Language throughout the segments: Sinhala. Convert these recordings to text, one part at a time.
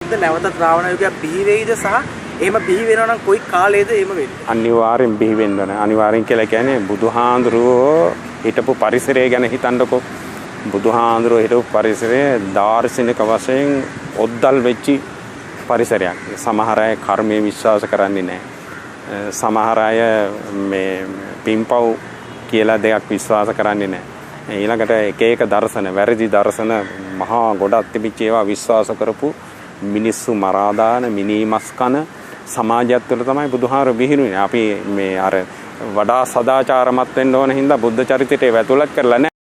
කොහොමද නැවතත් රාවණ යුගයක් බිහි වෙයිද සහ එහෙම බිහි වෙනවා නම් කොයි කාලයේද එහෙම වෙන්නේ? අනිවාර්යෙන් බිහි වෙන්න ඕනේ. අනිවාර්යෙන් කියලා කියන්නේ බුදුහාඳුරෝ හිටපු පරිසරය ගැන හිතන්නකෝ. බුදුහාඳුරෝ හිටපු පරිසරය දාර්ශනික වශයෙන් ඔද්දල් වෙච්චි පරිසරයක්. සමහර අය කර්මයේ විශ්වාස කරන්නේ නැහැ. සමහර අය මේ පින්පව් කියලා දෙයක් විශ්වාස කරන්නේ නැහැ. ඊළඟට එක එක දර්ශන, වැරදි දර්ශන මහා ගොඩක් තිබිච්ච ඒවා විශ්වාස කරපු මිනිස්සු මරා දාන, මිනිමස් කන සමාජයත් තුළ තමයි බුදුහාර බිහිරුනේ. අපි මේ අර වඩා සදාචාරමත් වෙන්න ඕන හින්දා බුද්ධ චරිතයට වැතුලක් කරලා නැහැ.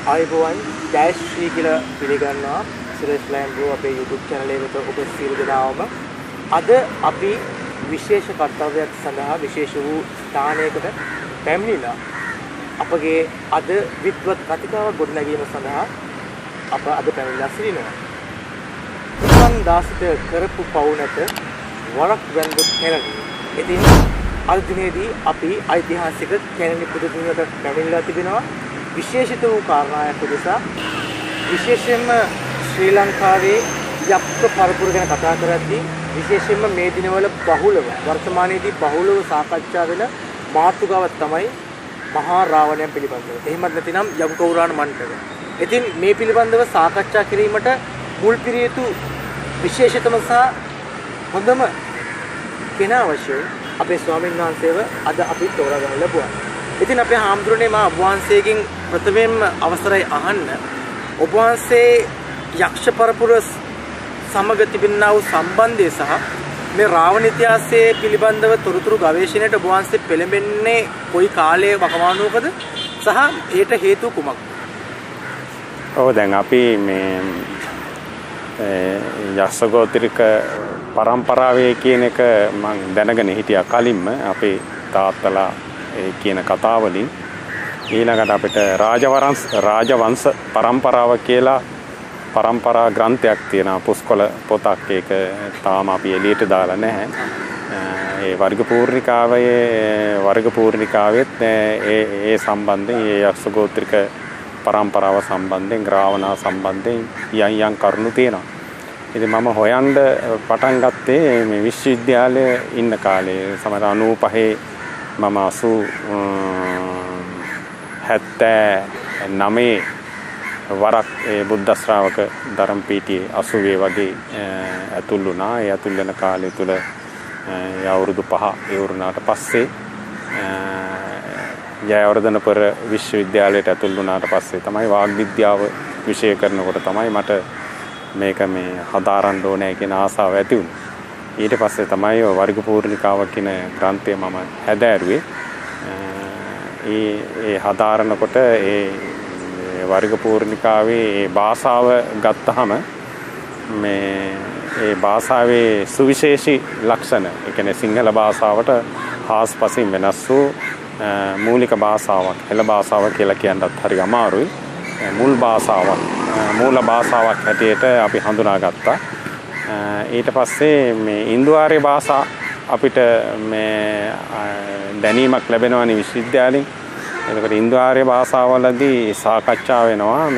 ආයුබෝවන් ජයශ්‍රී කියලා පිළිගන්නවා සුරේෂ් ලෑම්බෝ අපේ YouTube channel එකට ඔබ සියලු දෙනාම අද අපි විශේෂ කර්තව්‍යයක් සඳහා විශේෂ වූ ස්ථානයකට පැමිණිලා අපගේ අද විද්වත් කතිකාව ගොඩනැගීම සඳහා අප අද පැමිණලා සිටිනවා. උපන් දාසිත කරපු පවුනට වරක් වැන්දොත් කැලණි. ඉතින් අද දිනේදී අපි ඓතිහාසික කැලණි පුදබිමට පැමිණලා තිබෙනවා. විශේෂිත වූ කාරණාවක් උදෙසා විශේෂයෙන්ම ශ්‍රී ලංකාවේ යක්ෂ පරපුර ගැන කතා කරද්දී විශේෂයෙන්ම මේ දිනවල බහුලව වර්තමානයේදී බහුලව සාකච්ඡා වෙන මාතෘකාවක් තමයි මහා රාවණයන් පිළිබඳව. එහෙමත් නැතිනම් යම් කෞරාණ මණ්ඩල. ඉතින් මේ පිළිබඳව සාකච්ඡා කිරීමට මුල් පිරිය යුතු විශේෂතම සහ හොඳම කෙනා වශයෙන් අපේ ස්වාමීන් වහන්සේව අද අපි තෝරා ගන්න ලැබුවා. ඉතින් අපේ හාමුදුරනේ මා ඔබ වහන්සේගෙන් ප්‍රථමයෙන්ම අවසරයි අහන්න. ඔබ වහන්සේ යක්ෂ පරපුර සමග තිබෙනා වූ සම්බන්ධය සහ මේ රාවණ ඉතිහාසයේ පිළිබඳව තොරතුරු ගවේෂණයට ඔබ වහන්සේ පෙළඹෙන්නේ කොයි කාලයේ වකවානුවකද සහ ඒට හේතු කුමක්ද? ඔව් දැන් අපි මේ යක්ෂගෝත්‍රික පරම්පරාවේ කියන එක මම දැනගෙන හිටියා කලින්ම අපේ තාත්තලා කියන කතාවලින්. ඊළඟට අපිට රාජවංශ පරම්පරාව කියලා පරම්පරා ග්‍රන්ථයක් තියෙනවා, පුස්කොළ පොතක්. ඒක තාම අපි එළියට දාලා නැහැ. ඒ වර්ග පූර්ණිකාවෙත් ඒ සම්බන්ධයෙන් ඒ යක්ෂගෝත්‍රික පරම්පරාව සම්බන්ධයෙන් රාවණා සම්බන්ධයෙන් යම් කරුණු තියෙනවා. ඉතින් මම හොයන්න පටන් ගත්තේ මේ විශ්වවිද්‍යාලයේ ඉන්න කාලේ සමහර 95 මම 79 වරක් ඒ බුද්ධ ශ්‍රාවක ධර්මපීඨයේ 80 වගේ ඇතුල් වුණා. ඒ ඇතුල් වෙන කාලය තුල අවුරුදු 5 ඉවරුණාට පස්සේ ජයවර්ධනපුර විශ්වවිද්‍යාලයට ඇතුල් වුණාට පස්සේ තමයි වාග් විද්‍යාව විෂය කරනකොට තමයි මට මේක මේ හදාරන්න ඕනේ කියන ආසාව ඇති වුණේ. ඊට පස්සේ තමයි වර්ග පූර්ණිකාව කියන ග්‍රන්ථය මම හැදෑරුවේ. ඒ හදාරනකොට ඒ වර්ග පූර්ණිකාවේ ඒ භාෂාව ගත්තාම මේ ඒ භාෂාවේ සුවිශේෂී ලක්ෂණ, ඒ කියන්නේ සිංහල භාෂාවට හාස්පසින් වෙනස් වූ මූලික භාෂාවක්, හෙළ භාෂාවක් කියලා කියන්නත් හරි අමාරුයි. මූල භාෂාවක් හැටියට අපි හඳුනාගත්තා. ඊට පස්සේ මේ ඉන්දු ආර්ය භාෂා අපිට මේ දැනීමක් ලැබෙනවානේ විශ්වවිද්‍යාලෙන්. එතකොට ඉන්දු ආර්ය භාෂාවලදී සාකච්ඡා වෙනවා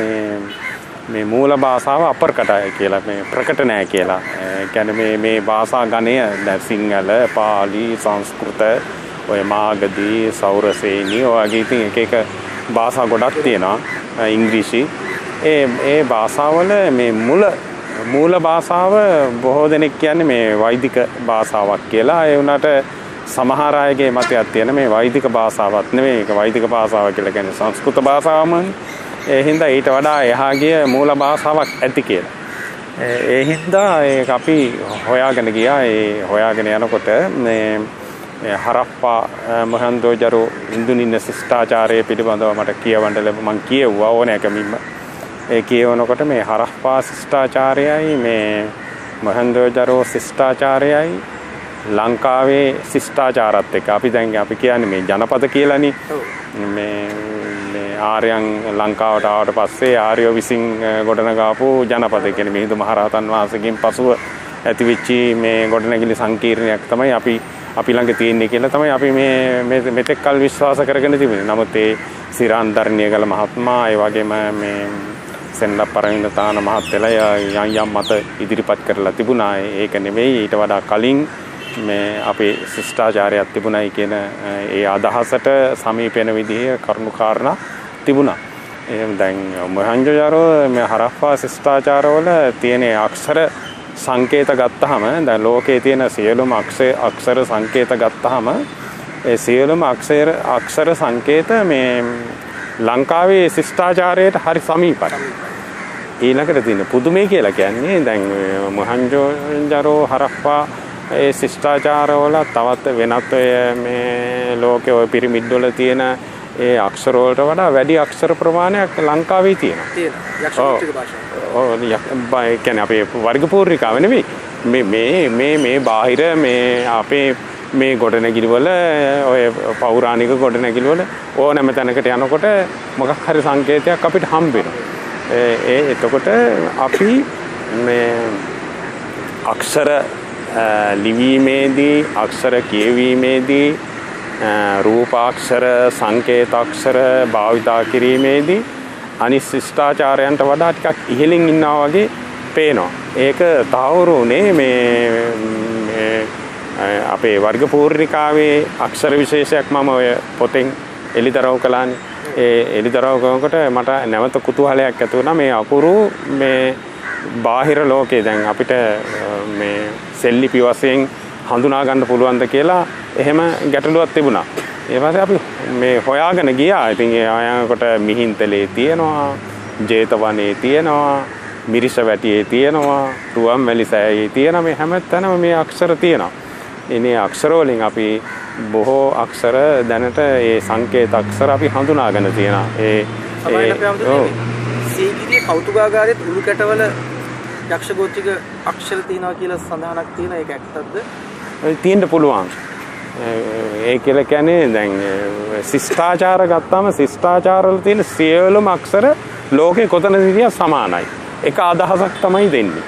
මේ මූල භාෂාව අප්‍රකටයි කියලා, මේ ප්‍රකට නැහැ කියලා. ඒ කියන්නේ මේ භාෂා ගණය සිංහල, පාලි, සංස්කෘත, ඔය මාගදී, සෞරසේනී වගේ ඉතින් එක භාෂා ගොඩක් තියෙනවා. ඉංග්‍රීසි. ඒ භාෂාවල මේ මූල භාෂාව බොහෝ දෙනෙක් කියන්නේ මේ වෛදික භාෂාවක් කියලා. ඒ වුණාට සමහර අයගේ මතයක් තියෙන මේ වෛදික භාෂාවක් නෙමෙයි, මේක වෛදික භාෂාව කියලා කියන්නේ සංස්කෘත භාෂාවමනේ. ඒ හින්දා ඊට වඩා එහා ගිය මූල භාෂාවක් ඇති කියලා. ඒ හින්දා ඒක අපි හොයාගෙන ගියා. ඒ හොයාගෙන යනකොට මේ හරප්පා මොහෙන්දෝජරෝ ඉන්දුනින්න ශිෂ්ටාචාරය පිළිබඳව මට කියවන්න ලැබුණා. මම කියෙව්වා ඕනෑකමින්ම. ඒ කියවනකොට මේ හරප්පා ශිෂ්ටාචාරයයි මේ මොහෙන්දෝජරෝ ශිෂ්ටාචාරයයි ලංකාවේ ශිෂ්ටාචාරات එක්ක අපි කියන්නේ මේ ජනපද කියලානේ. මේ ආර්යයන් ලංකාවට ආවට පස්සේ ආර්යෝ විසින් ගොඩනගාපු ජනපද කියන්නේ මිහිඳු මහරහතන් වහන්සේගෙන් පසුව ඇතිවෙච්ච මේ ගොඩනැගිලි සංකීර්ණයක් තමයි අපි ළඟ තියෙන්නේ කියලා තමයි අපි මේ මෙතෙක් කල් විශ්වාස කරගෙන තිබුණේ. නමුත් ඒ සිරාන්දර්ණියගල මහත්මයා, ඒ වගේම මේ සෙන්ඩක් පරවින්දතාන මහත්තයලා යම් මත ඉදිරිපත් කරලා තිබුණා. ඒක නෙවෙයි ඊට වඩා කලින් මේ අපේ ශිෂ්ටාචාරයක් තිබුණයි කියන ඒ අදහසට සමීපෙන විදිහේ කරුණු කාරණා තිබුණා. දැන් මොහෙන්ජෝදාරෝ මේ හරප්පා ශිෂ්ටාචාරවල තියෙන අක්ෂර සංකේත ගත්තාම දැන් ලෝකයේ තියෙන සියලුම අක්ෂර සංකේත ගත්තාම ඒ සියලුම අක්ෂර සංකේත මේ ලංකාවේ ශිෂ්ටාචාරයට හරි සමීපයි. ඊළඟට තියෙන පුදුමේ කියලා කියන්නේ දැන් මොහෙන්ජෝදාරෝ හරප්පා ඒ ශිෂ්ටාචාරවල තවත් වෙනත් මේ ලෝකයේ ඔය පිරමිඩ් වල තියෙන ඒ අක්ෂර වලට වඩා වැඩි අක්ෂර ප්‍රමාණයක් ලංකාවේ තියෙනවා. ඔව් ඒ කියන්නේ අපේ වර්ග පූර්ණිකාව නෙවෙයි. මේ බාහිර මේ අපේ මේ ගොඩනැගිලි වල ඔය පෞරාණික ගොඩනැගිලි වල ඕනෑම තැනකට යනකොට මොකක් හරි සංකේතයක් අපිට හම්බ වෙනවා. එතකොට අපි මේ අක්ෂර ලිවීමේදී අක්ෂර කියවීමේදී රූපාක්ෂර සංකේතාක්ෂර භාවිතා කිරීමේදී අනිත් ශිෂ්ටාචාරයන්ට වඩා ටිකක් ඉහළින් ඉන්නවා වගේ පේනවා. ඒක තහවුරු උනේ මේ අපේ වර්ග පූර්ණිකාවේ අක්ෂර විශේෂයක් මම ඔය පොතෙන් එලිදරව් කළානේ. ඒ එලිදරව් කරනකොට මට නැවත කුතුහලයක් ඇති වුණා මේ අකුරු මේ බාහිර ලෝකේ දැන් අපිට මේ සෙල්ලිපි වශයෙන් හඳුනා ගන්න පුළුවන්ද කියලා එහෙම ගැටලුවක් තිබුණා. ඒ පස්සේ අපි මේ හොයාගෙන ගියා. ඉතින් ඒ ආයකට මිහින්තලේ තියෙනවා, ජේතවනේ තියෙනවා, මිරිසවැටියේ තියෙනවා, රුවන්වැලි සෑයේ තියෙනවා. මේ හැම තැනම මේ අක්ෂර තියෙනවා. ඉතින් අක්ෂර වලින් අපි බොහෝ අක්ෂර දැනට ඒ සංකේත අක්ෂර අපි හඳුනාගෙන තියෙනවා. සීගිරිය කෞතුකාගාරයේ උළු කැටවල යක්ෂ ගෝත්‍රික අක්ෂර තියෙනවා කියලා සඳහනක් තියෙන එක ඇත්තද? තියෙන්න පුළුවන්. ඒ කියලා කියන්නේ දැන් ශිෂ්ටාචාර ගත්තාම ශිෂ්ටාචාරවල තියෙන සියලුම අක්ෂර ලෝකේ කොතනදීද සමානයි. එක අදහසක් තමයි දෙන්නේ.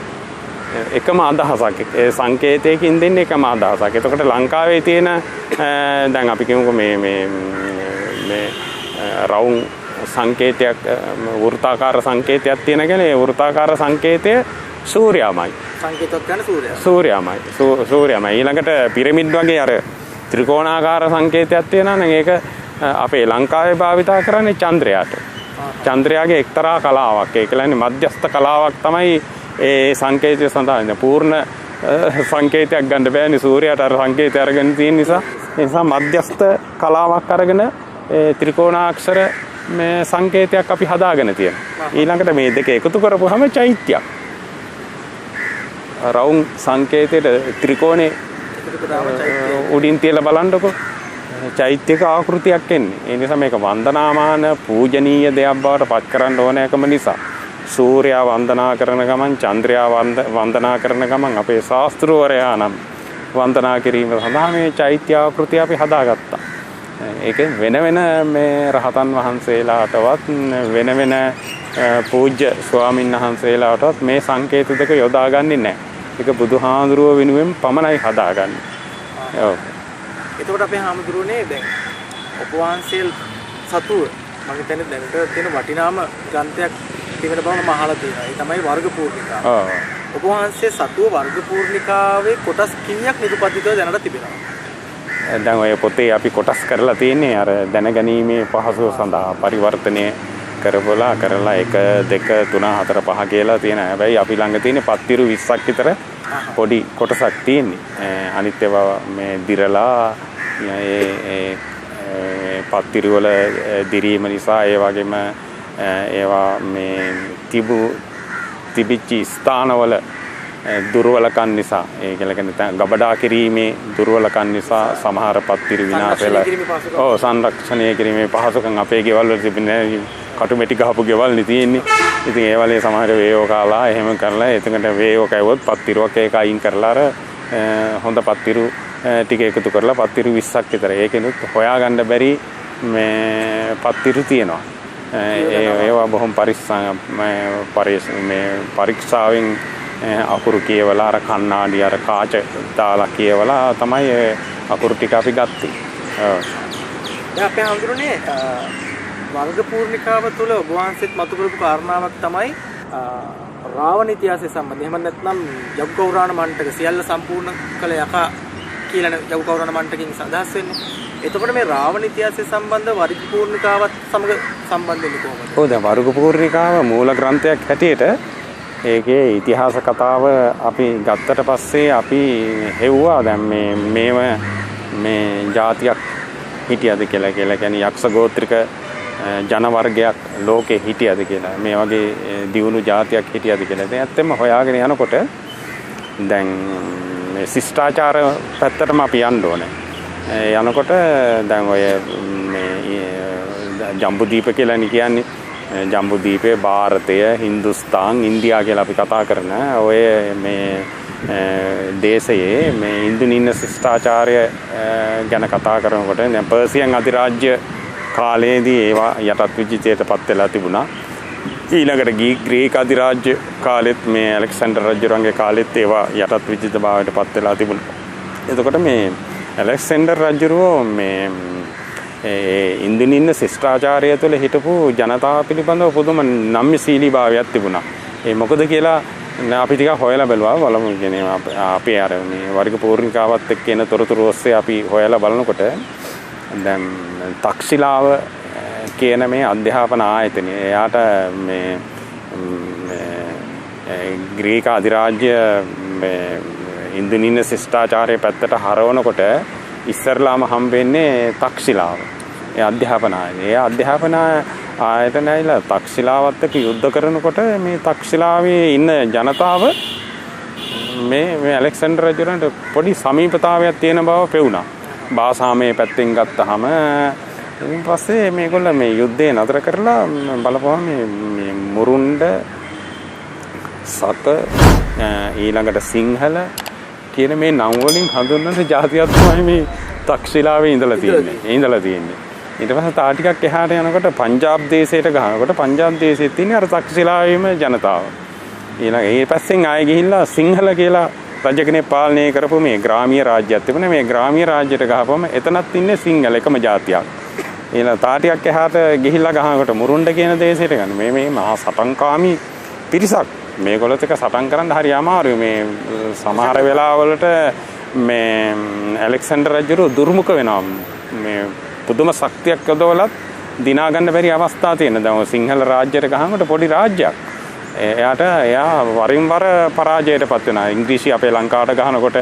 එකම අදහසක් ඒ සංකේතයකින් දෙන්නේ එකම අදහසක්. එතකොට ලංකාවේ තියෙන දැන් අපි කියමුකෝ මේ රවුම් සංකේතයක් වෘත්තාකාර සංකේතයක් තියෙන කෙනේ ඒ වෘත්තාකාර සංකේතය සූර්යාමයි. සංකේතයක් ගන්න සූර්යාමයි. සූර්යාමයි. ඊළඟට පිරමිඩ් වගේ අර ත්‍රිකෝණාකාර සංකේතයක් තියෙනවා නම් ඒක අපේ ලංකාවේ භාවිතා කරන්නේ චන්ද්‍රයාට. චන්ද්‍රයාගේ එක්තරා කලාවක්. ඒ කියන්නේ මධ්‍යස්ථ කලාවක් තමයි ඒ සංකේතය සඳහා පූර්ණ සංකේතයක් ගන්න බෑනේ සූර්යයාට අර සංකේතය අරගෙන තියෙන නිසා. ඒ නිසා මධ්‍යස්ථ කලාවක් අරගෙන ත්‍රිකෝණාක්ෂර මේ සංකේතයක් අපි හදාගෙන තියෙනවා. ඊළඟට මේ දෙක එකතු කරපුවාම චෛත්‍යයක්. රවුම් සංකේතයට ත්‍රිකෝණේ උඩින් තියලා බලන්නකො චෛත්‍යක ආකෘතියක් එන්නේ. ඒ නිසා මේක වන්දනාමාන පූජනීය දෙයක් බවට පත් කරන්න ඕනෑකම නිසා සූර්යයා වන්දනා කරන ගමන් චන්ද්‍රයා වන්දනා කරන ගමන් අපේ ශාස්ත්‍රවරයා නම් වන්දනා කිරීම සඳහා මේ චෛත්‍ය ආකෘතිය අපි හදාගත්තා. ඒක වෙන මේ රහතන් වහන්සේලාටවත් වෙන පූජ්‍ය ස්වාමීන් වහන්සේලාටවත් මේ සංකේත දෙක යොදාගන්නේ නැහැ. ඒක බුදුහාඳුරුව වෙනුවෙන් පමණයි හදාගන්නේ. ඔව්. එතකොට අපේ හාමුදුරුවනේ දැන් උපවාසයේ සතුව මම හිතන්නේ දැනට තියෙන වටිනාම ග්‍රන්ථයක් තිබෙන බව මම අහලා තියෙනවා. ඒ තමයි වර්ග පූර්ණිකාව. ඔව්. උපවාසයේ සතුව වර්ග පූර්ණිකාවේ කොටස් කීයක් නිරුපතිතව දැනට තිබෙනවා? දැන් ඔය පොතේ අපි කොටස් කරලා තියෙන්නේ අර දැනගැනීමේ පහසුව සඳහා පරිවර්තනය කරලා 1 2 3 4 5 කියලා තියෙන. හැබැයි අපි ළඟ තියෙන පත්තිරු 20ක් විතර පොඩි කොටසක් තියෙන්නේ. අනිත් ඒවා මේ දිරලා ඒ පත්තිරු වල දිරීම නිසා ඒ වගේම ඒවා මේ තිබිච්ච ස්ථානවල දුර්වලකම් නිසා ඒ කියන්නේ ගබඩා කිරීමේ දුර්වලකම් නිසා සමහර පත්තිරු විනාශ වෙලා සංරක්ෂණය කිරීමේ පහසුකම් අපේ ගෙවල් වල තිබෙන්නේ කටුමැටි ගහපු ගෙවල් නේ තියෙන්නේ. ඉතින් ඒ වලේ සමහර වේයෝ කාලා එහෙම කරලා එතකට වේයෝ කැවුවොත් පත්තිරුවක් ඒක අයින් කරලා අර හොඳ පත්තිරු ටික එකතු කරලා පත්තිරු 20ක් විතර. ඒකෙනුත් හොයාගන්න බැරි මේ පත්තිරු තියෙනවා. ඒවා බොහොම පරීක්ෂාවෙන් අකුරු කියවලා අර කණ්ණාඩි අර කාච දාලා කියවලා තමයි අකුරු ටික අපි ගත්තේ. දැන් අපේ හඳුරන්නේ වර්ග පූර්ණිකාව තුළ ඔබ වහන්සේත් මතු කරපු කාරණාවක් තමයි රාවණ ඉතිහාසය සම්බන්ධ. එහෙම නැත්නම් යග්ගෞරාණ මණ්ඩක සියල්ල සම්පූර්ණ කළ යකා කියලා යග්ගෞරාණ මණ්ඩකකින් අදහස් වෙන්නේ. එතකොට මේ රාවණ ඉතිහාසය සම්බන්ධ වර්ග පූර්ණිකාවත් සමග සම්බන්ධ වෙන්නේ කොහොමද? ඔව් දැන් වර්ග පූර්ණිකාව මූල ග්‍රන්ථයක් හැටියට ඒකේ ඉතිහාස කතාව අපි ගත්තට පස්සේ අපි හෙව්වා දැන් මේ ජාතියක් හිටියද කියලා කියන්නේ යක්ෂ ගෝත්‍රික ජන වර්ගයක් ලෝකේ හිටියද කියලා මේ වගේ දියුණු ජාතියක් හිටියද කියලා. දැන් ඇත්තම හොයාගෙන යනකොට දැන් මේ ශිෂ්ටාචාර පැත්තටම අපි යන්න ඕනේ. යනකොට දැන් ඔය මේ ජම්බුදීප කියලා කියන්නේ ජම්බුදීපේ ಭಾರತය හින්දුස්තාන් ඉන්දියා කියලා අපි කතා කරන ඔය මේ දේශයේ මේ ඉන්දුනින්න ශිෂ්ටාචාරය ගැන කතා කරනකොට දැන් පර්සියන් අධිරාජ්‍ය කාලයේදී ඒවා යටත් විජිතයටපත් වෙලා තිබුණා. ඊළඟට ග්‍රීක අධිරාජ්‍ය කාලෙත් මේ ඇලෙක්සැන්ඩර් රජුරන්ගේ කාලෙත් ඒවා යටත් විජිත භාවයටපත් වෙලා තිබුණා. එතකොට මේ ඇලෙක්සැන්ඩර් රජුරෝ මේ ඉන්දුනින්න ශිෂ්ටාචාරය තුළ හිටපු ජනතාව පිළිබඳව පුදුම නම්‍යශීලී භාවයක් තිබුණා. ඒ මොකද කියලා අපි ටිකක් හොයලා බැලුවා. බලමු කියන්නේ අපේ අර මේ වර්ග පූර්ණිකාවත් එක්ක එන තොරතුරු ඔස්සේ අපි හොයලා බලනකොට දැන් තක්ෂිලාව කියන මේ අධ්‍යාපන ආයතනය එයාට මේ ග්‍රීක අධිරාජ්‍ය මේ ඉන්දුනින්න ශිෂ්ටාචාරයේ පැත්තට හරවනකොට ඉස්සරලාම හම්බෙන්නේ තක්ෂිලාව. ඒ අධ්‍යාපන ආයතනය. ඒ අධ්‍යාපන ආයතනයයිලා තක්ෂිලාවත් එක්ක යුද්ධ කරනකොට මේ තක්ෂිලාවේ ඉන්න ජනතාව මේ ඇලෙක්සැන්ඩර් රජුරන්ට පොඩි සමීපතාවයක් තියෙන බව පෙවුණා. භාෂාමය පැත්තෙන් ගත්තාම ඊට පස්සේ මේගොල්ලෝ මේ යුද්ධය නතර කරලා බලපුවම මේ මුරුණ්ඩ සත ඊළඟට සිංහල කියන මේ නම් වලින් හඳුන්වන ජාතියක් තමයි මේ තක්ෂිලාවේ ඉඳලා තියෙන්නේ. ඊට පස්සේ තා ටිකක් එහාට යනකොට පංජාබ් දේශයට ගහනකොට පංජාබ් දේශයේ තියෙන අර තක්ෂිලාවේම ජනතාව. ඊළඟ ඒ පැත්තෙන් ආයෙ ගිහිල්ලා සිංහල කියලා රජ කෙනෙක් පාලනය කරපු මේ ග්‍රාමීය රාජ්‍යයක් තිබුණා. මේ ග්‍රාමීය රාජ්‍යයට ගහපුවම එතනත් ඉන්නේ සිංහල එකම ජාතියක්. ඊළඟ තා ටිකක් එහාට ගිහිල්ලා ගහනකොට මුරුණ්ඩ කියන දේශයට ගන්න. මේ මහා සටන්කාමී පිරිසක්. මේගොල්ලොත් එක සටන් කරන්න හරි අමාරුයි. මේ සමහර වෙලාවලට මේ ඇලෙක්සැන්ඩර් රජුරු දුර්මුඛ වෙනවා. මේ පුදුම ශක්තියක් යොදවලත් දිනා ගන්න බැරි අවස්ථා තියෙන. දැන් සිංහල රාජ්‍යයට ගහනකොට පොඩි රාජ්‍යයක්. එයා වරින් වර පරාජයටපත් වෙනවා. ඉංග්‍රීසි අපේ ලංකාවට ගහනකොට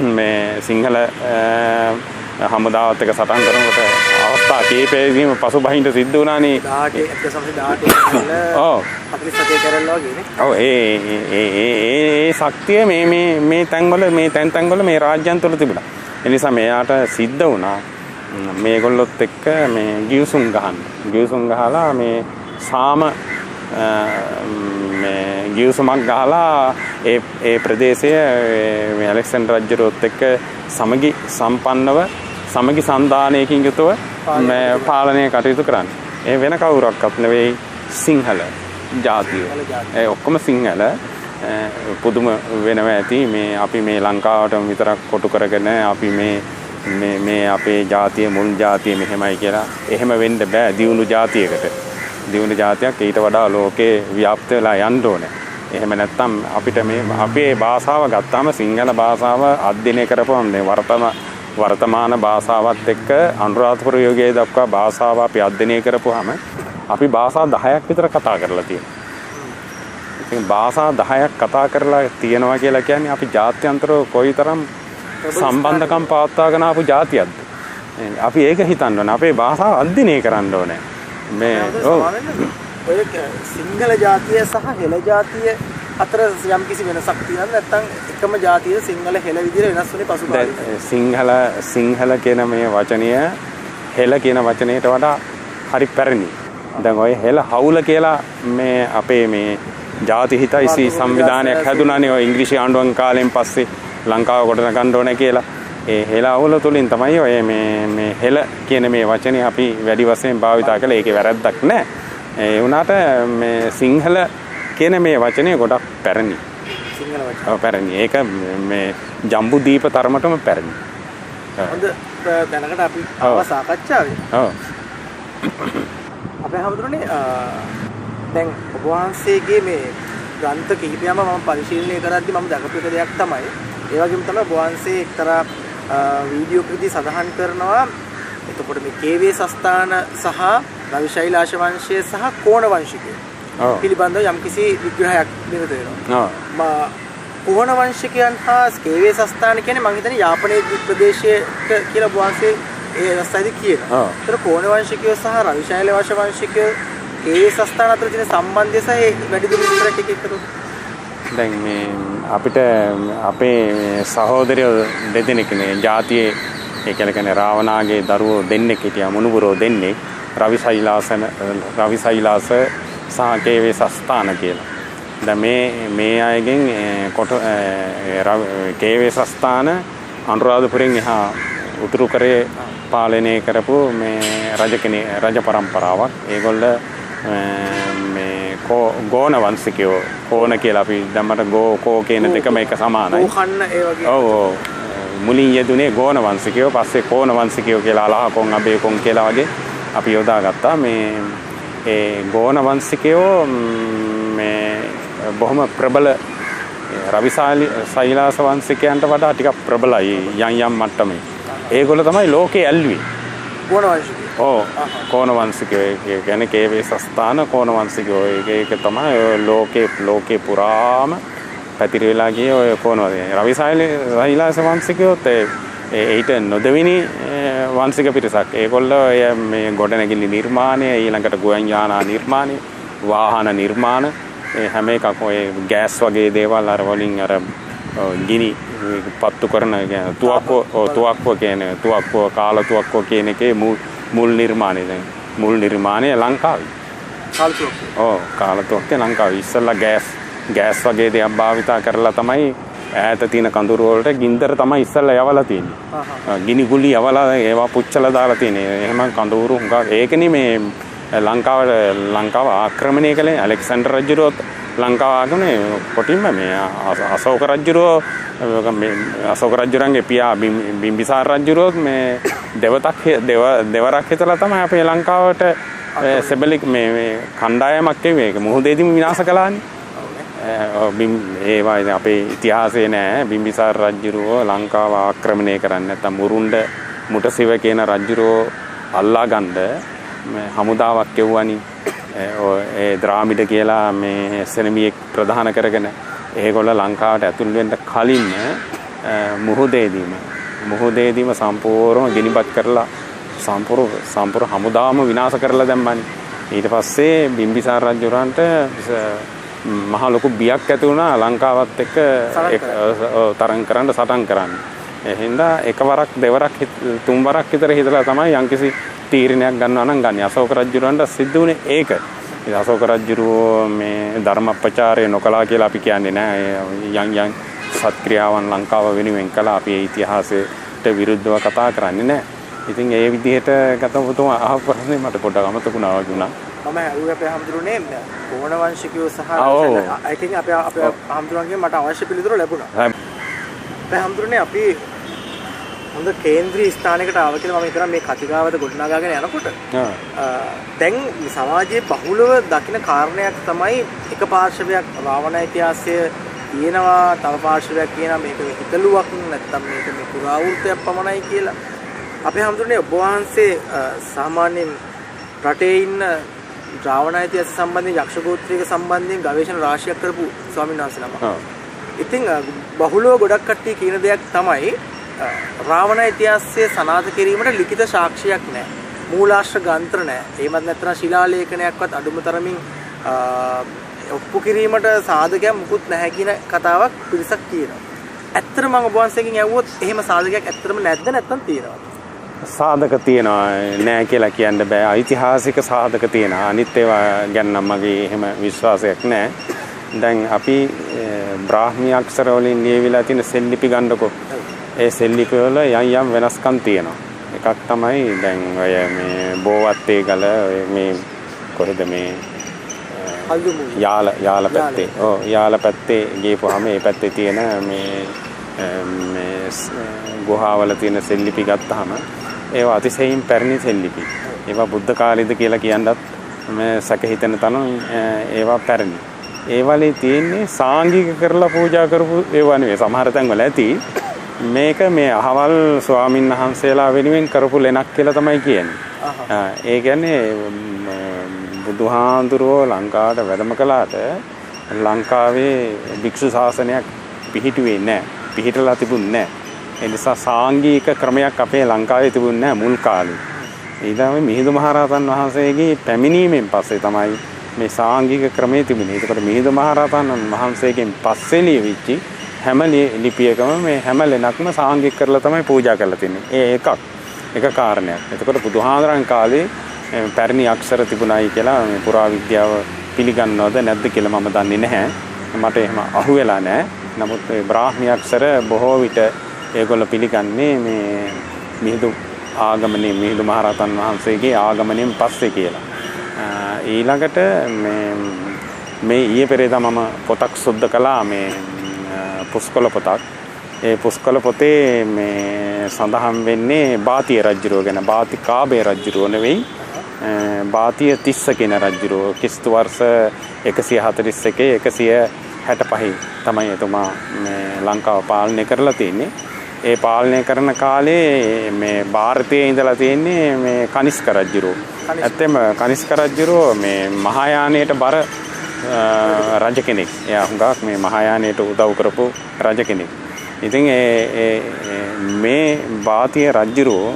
මේ සිංහල හමුදාවත් එක්ක සටන් කරනකොට අවස්ථා කීපයකින් පසුබහින්න සිද්ධ වුණානේ. 18 ඔව් 47 කරලා වගේනේ. ඔව් ඒ ශක්තිය මේ තැන්වල මේ රාජ්‍යයන් තුළ තිබුණා. ඒ නිසා මෙයාට සිද්ධ වුණා මේගොල්ලොත් එක්ක මේ ගිවිසුම් ගහලා මේ සාම මේ ගිවිසුමක් ගහලා ඒ ප්‍රදේශය මේ ඇලෙක්සැන්ඩර් රජුරොත් එක්ක සමගි සම්පන්නව සමගි සන්දානයකින් යුතුව මේ පාලනය කටයුතු කරන්නේ. ඒ වෙන කවුරක්වත් නෙවෙයි සිංහල ජාතිය. ඒ ඔක්කොම සිංහල පුදුම වෙනවා ඇති. මේ අපි මේ ලංකාවටම විතරක් කොටු කරගෙන අපි මේ අපේ ජාතිය මුල් ජාතිය මෙහෙමයි කියලා එහෙම වෙන්න බෑ. දියුණු ජාතියකට දියුණු ජාතියක් ඊට වඩා ලෝකේ ව්‍යාප්ත වෙලා යන්න ඕනේ. එහෙම නැත්නම් අපිට මේ අපේ භාෂාව ගත්තාම සිංහල භාෂාව අධ්‍යයනය කරපුවම මේ වර්තමාන භාෂාවත් එක්ක අනුරාධපුර යුගයේ දක්වා භාෂාව අපි අධ්‍යයනය කරපුවාම අපි භාෂා 10ක් විතර කතා කරලා තියෙනවා. ඉතින් භාෂා 10ක් කතා කරලා තියෙනවා කියලා කියන්නේ අපි ජාත්‍යන්තරව කොයිතරම් සම්බන්ධකම් පවත්වාගෙන ආපු ජාතියක්ද? අපි ඒක හිතන්න ඕනේ. අපේ භාෂාව අධ්‍යයනය කරන්න ඕනේ. මේ ඔය සිංහල ජාතිය සහ හෙළ ජාතිය අතර යම් කිසි වෙනසක් තියෙනවද නැත්නම් එකම ජාතිය සිංහල හෙළ විදිහට වෙනස් වෙන්නේ පසුබාහිර? සිංහල කියන මේ වචනය හෙළ කියන වචනයට වඩා හරි පැරණි. දැන් ඔය හෙළ හවුල කියලා මේ අපේ මේ ජාති හිතයිසි සංවිධානයක් හැදුනානේ ඔය ඉංග්‍රීසි ආණ්ඩුවන් කාලෙන් පස්සේ ලංකාව ගොඩනගන්න ඕනේ කියලා. ඒ හෙළ අවුල තුලින් තමයි ඔය මේ හෙළ කියන මේ වචනේ අපි වැඩි වශයෙන් භාවිතා කළේ. ඒකේ වැරද්දක් නැහැ. ඒ වුණාට මේ සිංහල කියන මේ වචනේ ගොඩක් පැරණි. සිංහල වචන. ඔව් පැරණි. ඒක මේ ජම්බුදීප තරමටම පැරණි. හොඳ දැනකට අපි ආව සාකච්ඡාවේ. ඔව්. අපේ හැමදෙරෝනේ දැන් ඔබ වහන්සේගේ මේ ග්‍රන්ථ කිහිපයම මම පරිශීලනය කරද්දී මම දැකපු එක දෙයක් තමයි ඒ වගේම තමයි ඔබ වහන්සේ එක්තරා වීඩියෝ එකකදී සඳහන් කරනවා එතකොට මේ කේවේ සස්ථාන සහ රවි ශෛලාශ වංශය සහ කෝණ වංශිකය පිළිබඳව යම්කිසි විග්‍රහයක් නිරත වෙනවා. කෝණ වංශිකයන් හා කේවේ සස්ථාන කියන්නේ මම හිතන්නේ යාපනයේ ප්‍රදේශයට කියලා ඔබ වහන්සේ ඒ අවස්ථාවේදී කියනවා. ඒතර කෝණ වංශිකයෝ සහ රවි ශෛලාශ වංශිකයෝ කේවේ සස්ථාන අතර තියෙන සම්බන්ධය සහ වැඩිදුර විස්තරයක් එක එකතු දැන් මේ අපිට අපේ සහෝදරයෝ දෙදෙනෙක් නේ ජාතියේ ඒ කියන්නේ රාවණාගේ දරුවෝ දෙන්නෙක් හිටියා මුණුබුරෝ දෙන්නෙක් රවි ශෛලාස සහ කේවේ සස්ථාන කියලා. දැන් මේ අයගෙන් කේවේ සස්ථාන අනුරාධපුරෙන් එහා උතුරු කරේ පාලනය කරපු මේ රජ පරම්පරාවක්. ඒගොල්ල මේ ගෝණ වංශිකයෝ කෝණ කියලා අපි දැම්මට කෝ කියන දෙකම එක සමානයි. කෝකන්න ඒ වගේ. ඔව් මුලින් යෙදුනේ ගෝණ වංශිකයෝ පස්සේ කෝණ වංශිකයෝ කියලා අලහකොන් අබේකොන් කියලා වගේ අපි යොදාගත්තා. මේ ඒ ගෝණ වංශිකයෝ මේ බොහොම ප්‍රබල රවි ශෛලාස වංශිකයන්ට වඩා ටිකක් ප්‍රබලයි යම් මට්ටමේ. ඒගොල්ලෝ තමයි ලෝකේ ඇල්ලුවේ. කෝණ වංශිකයෝ. ඔව් කෝණ වංශිකයෝ කියන්නේ කේවේ සස්ථාන කෝණ වංශිකයෝ ඒක තමයි ලෝකේ පුරාම පැතිර වෙලා ගියේ ඔය කෝණ රවි ශෛලාස වංශිකයෝත් ඒිට නොදෙවිනි වංශික පිරිසක්. ඒගොල්ලෝ මේ ගොඩනැගිලි නිර්මාණය ඊළඟට ගුවන් යානා නිර්මාණය වාහන නිර්මාණ හැම එකක් ඔය ගෑස් වගේ දේවල් අර වලින් අර ගිනි පත්තු කරන තුවක්කුව කියන්නේ තුවක්කුව කාල තුවක්කුව කියන එකේ මුල් නිර්මාණය දැන් මුල් නිර්මාණය ලංකාවේ කාල තුවක්කුව ලංකාවේ ඉස්සෙල්ලා ගෑස් වගේ දේවල් භාවිතා කරලා තමයි ඈත තියෙන කඳුරු වලට ගින්දර තමයි ඉස්සෙල්ලා යවලා තියෙන්නේ. ගිනි ගුලි යවලා ඒවා පුච්චලා දාලා තියෙන්නේ. එහෙම කඳුරු හුඟක් ඒකනේ මේ ලංකාව ආක්‍රමණය කළේ ඇලෙක්සැන්ඩර් රජුරෝ ලංකාව ආගමනේ කොටින්ම මේ අශෝක රජුරන්ගේ පියා බිම්බිසාර රජුරෝ මේ දෙවරක් හිතලා තමයි අපේ ලංකාවට සෙබලික් මේ කණ්ඩායමක් එන්නේ. ඒක මුහුදේදීම විනාශ කළානේ. ඒවා අපේ ඉතිහාසයේ නෑ බිම්බිසාර රජුරෝ ලංකාව ආක්‍රමණය කරන්නේ නැත්නම් මුරුණ්ඩ මුටසිව කියන රජුරෝ අල්ලා ගන්න හමුදාවක් එව්වනි. ඒ ද්‍රාමිඩ කියලා මේ සෙනමියෙක් ප්‍රධාන කරගෙන ඒගොල්ල ලංකාවට ඇතුල් වෙන්න කලින් මුහුදේදීම සම්පූර්ණ ගිනිබත් කරලා සම්පූර්ණ හමුදාවම විනාශ කරලා දැම්මනි. ඊට පස්සේ බිම්බිසාර රජුරන්ට මහ ලොකු බියක් ඇති වුණා ලංකාවත් එක්ක තරඟ කරන්න සටන් කරන්න. එහෙනම් එකවරක් දෙවරක් තුන්වරක් විතර හිතලා තමයි යම්කිසි තීරණයක් ගන්නවා නම් ගන්නේ. අශෝක රජුරන්ට සිද්ධ වුණේ ඒක. ඉතින් අශෝක රජුරෝ මේ ධර්මප්‍රචාරය නොකලා කියලා අපි කියන්නේ නෑ. යම් සත්ක්‍රියාවන් ලංකාව වෙනුවෙන් කළා. අපි ඒ ඉතිහාසයට විරුද්ධව කතා කරන්නේ නෑ. ඉතින් ඒ විදිහට ගතවතුම අහපු ප්‍රශ්නේ මට පොඩ්ඩක් අමතකුණා වගේ වුණා. මම ඇහුවේ අපේ හැමදෙරුනේ කෝණ වංශිකයෝ සහ I think අපේ හැමදෙරුන්ගෙන් මට අවශ්‍ය පිළිතුරු ලැබුණා. අපේ හැමදෙරුනේ අපි හොඳ කේන්ද්‍රීය ස්ථානයකට ආව කියලා මම හිතනවා මේ කතිකාවත ගොඩනගාගෙන යනකොට. දැන් සමාජයේ බහුලව දකින කාරණයක් තමයි එක පාර්ශවයක් රාවණ ඉතිහාසය කියනවා, තව පාර්ශවයක් කියනවා මේක හිතලුවක් නැත්නම් මේක මේ පුරාවෘත්තයක් පමණයි කියලා. අපේ හැමදෙරුනේ ඔබ වහන්සේ සාමාන්‍යයෙන් රටේ ඉන්න රාවණ ඉතිහාස සම්බන්ධයෙන් යක්ෂ ගෝත්‍රික සම්බන්ධයෙන් ගවේෂණ රාශියක් කරපු ස්වාමීන් වහන්සේ නමක්. ඉතින් බහුලව ගොඩක් කට්ටිය කියන දෙයක් තමයි රාවණ ඉතිහාසයේ සනාථ කිරීමට ලිඛිත සාක්ෂියක් නැහැ. මූලාශ්‍ර ග්‍රන්ථ නැහැ. එහෙමත් නැත්නම් ශිලා ලේඛනයක්වත් අඩුම තරමින් ඔප්පු කිරීමට සාධකයක් මුකුත් නැහැ කියන කතාවක් පිරිසක් කියනවා. ඇත්තටම මම ඔබ වහන්සේගෙන් ඇහුවොත් එහෙම සාධකයක් ඇත්තටම නැද්ද නැත්නම් තියෙනවද? සාධක තියෙනවා නෑ කියලා කියන්න බෑ. ඓතිහාසික සාධක තියෙනවා. අනිත් ඒවා ගැන නම් මගේ එහෙම විශ්වාසයක් නෑ. දැන් අපි බ්‍රාහ්මී අක්ෂර වලින් ලියවිලා තියෙන සෙල්ලිපි ගන්නකො. ඒ සෙල්ලිපි වල යම් වෙනස්කම් තියෙනවා. එකක් තමයි දැන් ඔය මේ බෝවත්තේ ගල මේ කොහෙද මේ යාල පැත්තේ. ඔව් යාල පැත්තේ ගිහපුවාම මේ පැත්තේ තියෙන මේ ගුහාවල තියෙන සෙල්ලිපි ගත්තාම ඒවා අතිශයින් පැරණි සෙල්ලිපි. ඒවා බුද්ධ කාලෙද කියලා කියන්නත් මේ සැක හිතෙන තරම් ඒවා පැරණි. ඒවලේ තියෙන්නේ සාංගික කරලා පූජා කරපු ඒවා නෙවෙයි. සමහර තැන්වල ඇති මේක මේ අහවල් ස්වාමීන් වහන්සේලා වෙනුවෙන් කරපු ලෙනක් කියලා තමයි කියන්නේ. ඒ කියන්නේ බුදුහාඳුරෝ ලංකාවට වැඩම කළාට ලංකාවේ භික්ෂු ශාසනයක් පිහිටුවේ නැහැ. පිහිටලා තිබුණේ නැහැ. ඒ නිසා සාංගික ක්‍රමයක් අපේ ලංකාවේ තිබුණේ නැහැ මුල් කාලේ. ඊළඟ මිහිඳු මහරහතන් වහන්සේගේ පැමිණීමෙන් පස්සේ තමයි මේ සාංගික ක්‍රමයේ තිබුණේ. ඒකට මිහිඳු මහරහතන් වහන්සේගෙන් පස්සේ ලියවිච්ච හැම ලිපියකම මේ හැම ලෙනක්ම සාංගික කරලා තමයි පූජා කරලා තින්නේ. ඒ එක කාරණයක්. එතකොට බුදුහාඳුරන් කාලේ පැරණි අක්ෂර තිබුණායි කියලා මේ පුරා විද්‍යාව පිළිගන්නවද නැද්ද කියලා මම දන්නේ නැහැ. මට එහෙම අහුවෙලා නැහැ. නමුත් මේ බ්‍රාහ්මී අක්ෂර බොහෝ විට ඒගොල්ලෝ පිළිගන්නේ මේ මිහිඳු ආගමනේ මිහිඳු මහරහතන් වහන්සේගේ ආගමනයෙන් පස්සේ කියලා. ඊළඟට මේ ඊයේ පෙරේදා මම පොතක් සුද්ධ කළා මේ පුස්කොළ පොතක්. ඒ පුස්කොළ පොතේ මේ සඳහන් වෙන්නේ බාතිය රජුරෝ ගැන. බාති කාබේ රජුරෝ නෙවෙයි. බාතිය තිස්ස කියන රජුරෝ ක්‍රිස්තු වර්ෂ 141 165 තමයි එතුමා මේ ලංකාව පාලනය කරලා තියෙන්නේ. ඒ පාලනය කරන කාලේ මේ ಭಾರತයේ ඉඳලා තියෙන්නේ මේ කනිස්ක රජුරෝ. ඇත්තම කනිස්ක රජුරෝ මේ මහායානයට බර රජ කෙනෙක්. එයා හුඟක් මේ මහායානයට උදව් කරපු රජ කෙනෙක්. ඉතින් මේ බාතිය රජුරෝ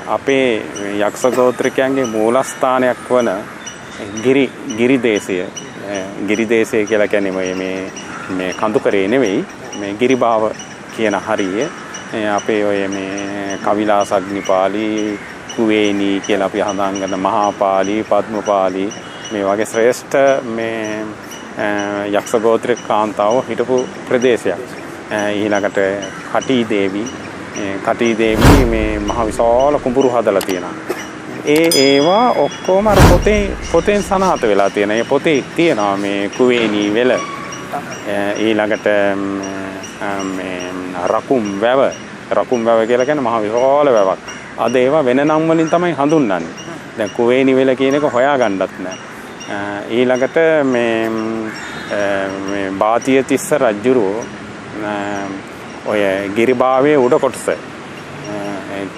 අපේ යක්ෂ ගෝත්‍රිකයන්ගේ මූලස්ථානයක් වන ගිරි දේශය කියලා කියන්නේ මේ කඳුකරේ නෙවෙයි මේ ගිරිබාව කියන හරිය අපේ ඔය මේ කවිලාසග්නිපාලි කුවේණී කියලා අපි හඳුන්වන මහාපාලි පද්මපාලි මේ වගේ ශ්‍රේෂ්ඨ මේ යක්ෂ ගෝත්‍රික කාන්තාව හිටපු ප්‍රදේශයක්. ඊළඟට කටී දේවී මේ මහ විශාල කුඹුරු හදලා තියෙනවා. ඒවා ඔක්කොම අර පොතෙන් සනාථ වෙලා තියෙන. ඒ පොතේ තියෙනවා මේ කුවේණී වෙල. ඊළඟට මේ රකුම් වැව කියලා කියන්නේ මහ විශාල වැවක්. අද ඒවා වෙන නම් වලින් තමයි හඳුන්වන්නේ. දැන් කුවේණී වෙල කියන එක හොයාගන්නත් නෑ. ඊළඟට මේ බාතිය තිස්ස රජුරෝ ඔය ගිරිබාවේ උඩ කොටස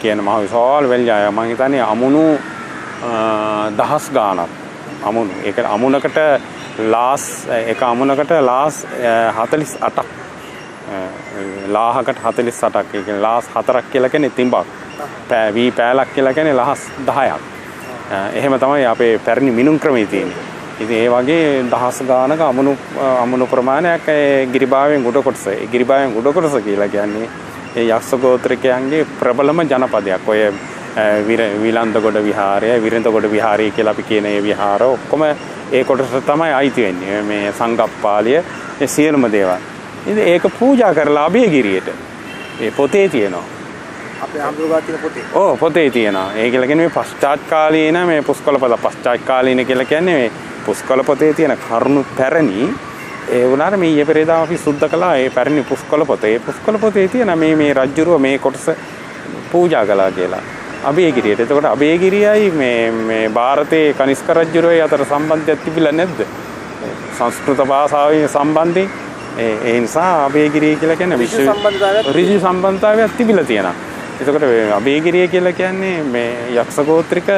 කියන මහ විශාල වෙල්යාය මම හිතන්නේ අමුණු දහස් ගාණක් අමුණු. ඒක අමුණකට ලාස් 48ක් ලාහකට 48ක්. ඒ කියන්නේ ලාස් 4ක් කියලා කියන්නේ තිඹක්. පෑලක් කියලා කියන්නේ ලහස් 10ක්. එහෙම තමයි අපේ පැරණි මිනුම් ක්‍රමයේ තියෙන්නේ. ඉතින් ඒ වගේ දහස් ගානක අමුණු ප්‍රමාණයක් ගිරිබාවෙන් උඩ කොටස. ඒ ගිරිබාවෙන් උඩ කොටස කියලා කියන්නේ ඒ යක්ෂ ගෝත්‍රිකයන්ගේ ප්‍රබලම ජනපදයක්. ඔය විලන්දගොඩ විහාරය, විරින්දගොඩ විහාරය කියලා අපි කියන ඒ විහාර ඔක්කොම ඒ කොටස තමයි අයිති වෙන්නේ. මේ සංගප්පාලිය ඒ සියලුම දේවල්. ඉතින් ඒක පූජා කරලා අභයගිරියට ඒ පොතේ තියෙනවා. අපේ අඳුරගා තියෙන පොතේ. ඔව් පොතේ තියෙනවා. ඒ කියලා කියන්නේ මේ පශ්චාත් කාලීන මේ පුස්කොළ පොත. පශ්චාත් කාලීන කියලා කියන්නේ මේ පුස්කොළ පොතේ තියෙන කරුණු පැරණි. ඒ වුණාට මේ ඊයේ පෙරේදා අපි සුද්ධ කළා ඒ පැරණි පුස්කොළ පොතේ. ඒ පුස්කොළ පොතේ තියෙන මේ රජුරුව මේ කොටස පූජා කළා කියලා. අභයගිරියට. එතකොට අභයගිරියයි මේ ಭಾರತයේ කනිස්ක රජුරුවයි අතර සම්බන්ධයක් තිබිලා නැද්ද? සංස්කෘත භාෂාවේ සම්බන්ධය. ඒ නිසා අභයගිරිය කියලා කියන්නේ ඍජු සම්බන්ධතාවයක් තිබිලා තියෙනවා. එතකොට අභයගිරිය කියලා කියන්නේ මේ යක්ෂ ගෝත්‍රික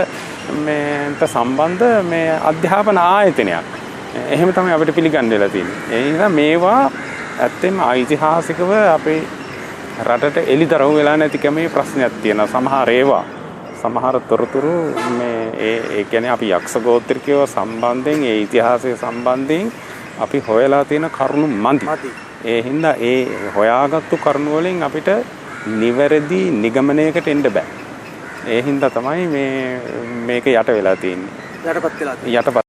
මේට සම්බන්ධ මේ අධ්‍යාපන ආයතනයක්. එහෙම තමයි අපිට පිළිගන්න වෙලා තියෙන්නේ. ඒ නිසා මේවා ඇත්තෙන්ම ඓතිහාසිකව අපේ රටට එළිදරව් වෙලා නැතිකමේ ප්‍රශ්නයක් තියෙනවා. සමහර තොරතුරු මේ ඒ කියන්නේ අපි යක්ෂ ගෝත්‍රිකයෝ සම්බන්ධයෙන් ඒ ඉතිහාසය සම්බන්ධයෙන් අපි හොයලා තියෙන කරුණු මදි. ඒ හින්දා ඒ හොයාගත්තු කරුණු වලින් අපිට නිවැරදි නිගමනයකට එන්න බෑ. ඒ හින්දා තමයි මේක යට වෙලා තියෙන්නේ. යටපත් වෙලා තියෙන්නේ.